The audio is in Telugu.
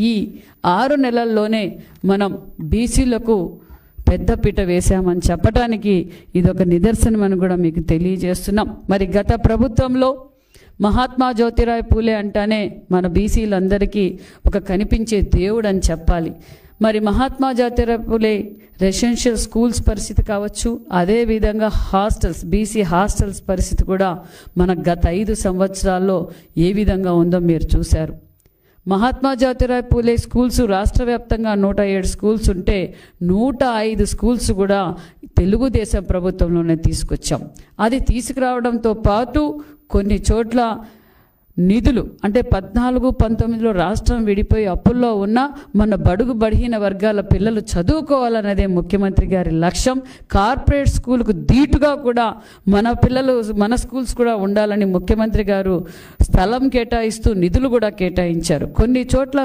ఈ 6 నెలల్లోనే మనం బీసీలకు పెద్దపీట వేశామని చెప్పడానికి ఇదొక నిదర్శనం అని కూడా మీకు తెలియజేస్తున్నాం. మరి గత ప్రభుత్వంలో మహాత్మా జ్యోతిరావు పూలే అంటానే మన బీసీలందరికీ ఒక కనిపించే దేవుడు అని చెప్పాలి. మరి మహాత్మా జ్యోతిరావు పూలే రెసిడెన్షియల్ స్కూల్స్ పరిస్థితి కావచ్చు, అదేవిధంగా హాస్టల్స్, బీసీ హాస్టల్స్ పరిస్థితి కూడా మనకు గత 5 సంవత్సరాల్లో ఏ విధంగా ఉందో మీరు చూశారు. మహాత్మా జ్యోతిరావు పూలే స్కూల్స్ రాష్ట్ర వ్యాప్తంగా 107 స్కూల్స్ ఉంటే 105 స్కూల్స్ కూడా తెలుగుదేశం ప్రభుత్వంలోనే తీసుకొచ్చాం. అది తీసుకురావడంతో పాటు కొన్ని చోట్ల నిధులు అంటే 14-19లో రాష్ట్రం విడిపోయి అప్పుల్లో ఉన్న మన బడుగు బడిహీన వర్గాల పిల్లలు చదువుకోవాలన్నదే ముఖ్యమంత్రి గారి లక్ష్యం. కార్పొరేట్ స్కూల్కు ధీటుగా కూడా మన స్కూల్స్ కూడా ఉండాలని ముఖ్యమంత్రి గారు స్థలం కేటాయిస్తూ నిధులు కూడా కేటాయించారు. కొన్ని చోట్ల